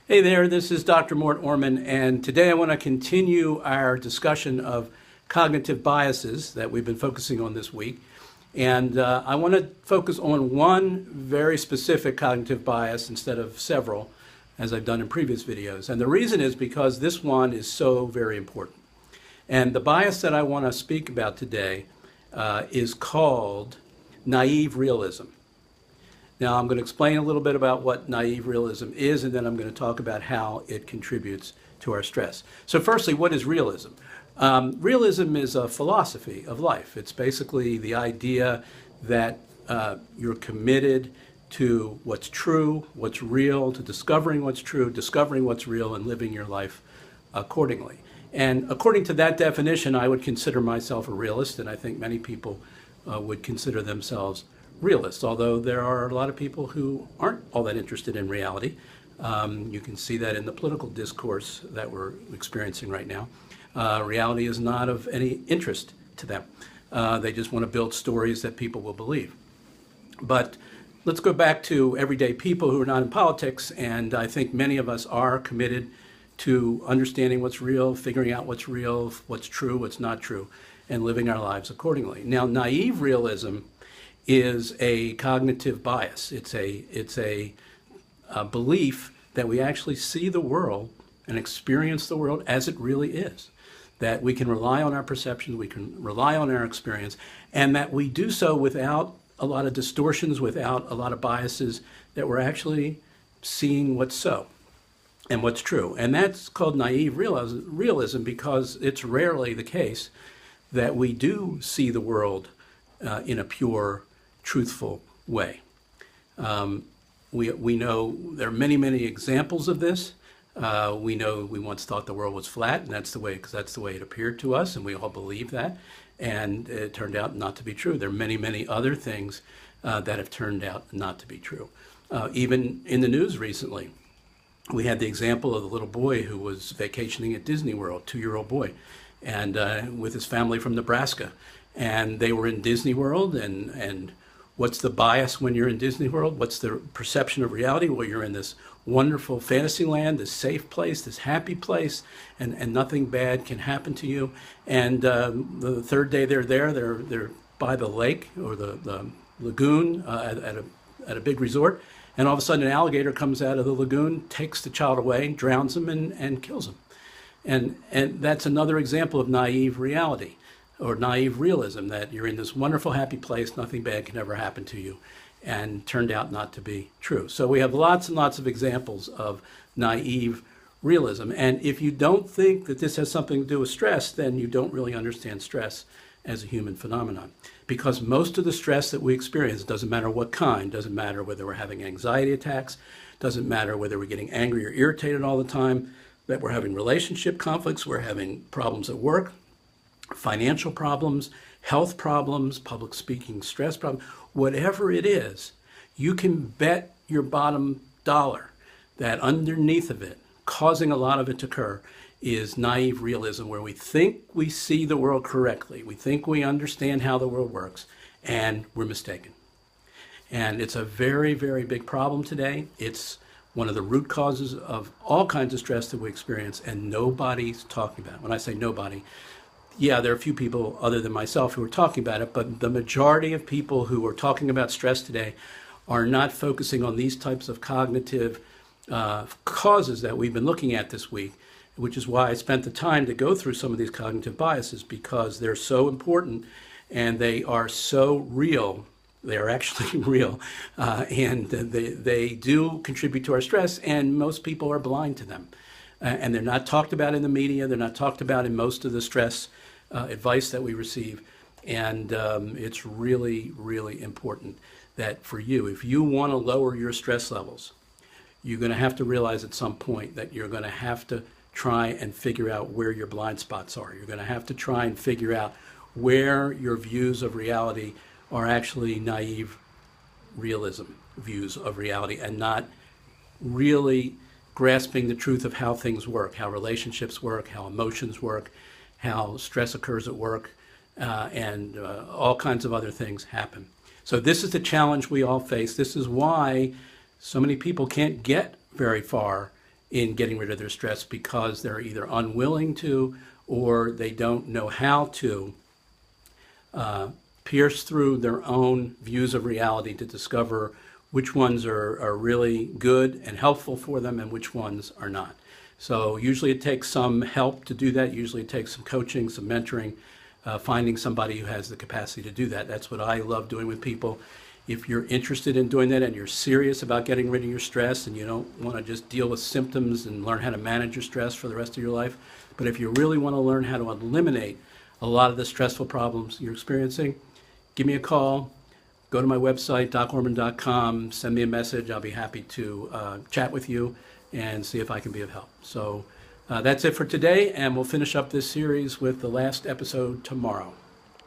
Hey there, this is Dr. Mort Orman, and today I want to continue our discussion of cognitive biases that we've been focusing on this week. And I want to focus on one very specific cognitive bias instead of several, as I've done in previous videos. And the reason is because this one is so very important. And the bias that I want to speak about today is called naive realism. Now, I'm going to explain a little bit about what naive realism is, and then I'm going to talk about how it contributes to our stress. So firstly, what is realism? Realism is a philosophy of life. It's basically the idea that you're committed to what's true, what's real, to discovering what's true, discovering what's real, and living your life accordingly. And according to that definition, I would consider myself a realist, and I think many people would consider themselves realists, although there are a lot of people who aren't all that interested in reality. You can see that in the political discourse that we're experiencing right now. Reality is not of any interest to them. They just want to build stories that people will believe. But let's go back to everyday people who are not in politics, and I think many of us are committed to understanding what's real, figuring out what's real, what's true, what's not true, and living our lives accordingly. Now, naive realism is a cognitive bias. It's a belief that we actually see the world and experience the world as it really is, that we can rely on our perceptions, we can rely on our experience, and that we do so without a lot of distortions, without a lot of biases, that we're actually seeing what's so and what's true. And that's called naive realism because it's rarely the case that we do see the world in a pure, truthful way. We know there are many, many examples of this. We know we once thought the world was flat, and that's the way it appeared to us, and we all believed that, and it turned out not to be true. There are many, many other things that have turned out not to be true. Even in the news recently, we had the example of the little boy who was vacationing at Disney World, 2-year-old boy, and with his family from Nebraska. And they were in Disney World, and what's the bias when you're in Disney World? What's the perception of reality? Well, you're in this wonderful fantasy land, this safe place, this happy place, and nothing bad can happen to you. And the third day they're there, they're by the lake or the lagoon at a big resort, and all of a sudden an alligator comes out of the lagoon, takes the child away, drowns him, and kills him. And that's another example of naive reality, or naive realism, that you're in this wonderful, happy place, nothing bad can ever happen to you, and turned out not to be true. So we have lots and lots of examples of naive realism. And if you don't think that this has something to do with stress, then you don't really understand stress as a human phenomenon. Because most of the stress that we experience, doesn't matter what kind, doesn't matter whether we're having anxiety attacks, doesn't matter whether we're getting angry or irritated all the time, that we're having relationship conflicts, we're having problems at work, financial problems, health problems, public speaking stress problems, whatever it is, you can bet your bottom dollar that underneath of it, causing a lot of it to occur, is naive realism, where we think we see the world correctly, we think we understand how the world works, and we're mistaken. And it's a very, very big problem today. It's one of the root causes of all kinds of stress that we experience, and nobody's talking about it. When I say nobody, yeah, there are a few people other than myself who are talking about it, but the majority of people who are talking about stress today are not focusing on these types of cognitive causes that we've been looking at this week, which is why I spent the time to go through some of these cognitive biases, because they're so important and they are so real. They are actually real, and they do contribute to our stress, and most people are blind to them. And they're not talked about in the media, they're not talked about in most of the stress advice that we receive. And it's really, really important that for you, if you want to lower your stress levels, you're going to have to realize at some point that you're going to have to try and figure out where your blind spots are. You're going to have to try and figure out where your views of reality are actually naive realism views of reality, and not really grasping the truth of how things work, how relationships work, how emotions work, how stress occurs at work, and all kinds of other things happen. So this is the challenge we all face. This is why so many people can't get very far in getting rid of their stress because they're either unwilling to or they don't know how to pierce through their own views of reality to discover which ones are really good and helpful for them and which ones are not. So usually it takes some help to do that. Usually it takes some coaching, some mentoring, finding somebody who has the capacity to do that. That's what I love doing with people. If you're interested in doing that and you're serious about getting rid of your stress and you don't want to just deal with symptoms and learn how to manage your stress for the rest of your life, but if you really want to learn how to eliminate a lot of the stressful problems you're experiencing, give me a call. Go to my website, docorman.com, send me a message. I'll be happy to chat with you and see if I can be of help. So that's it for today, and we'll finish up this series with the last episode tomorrow.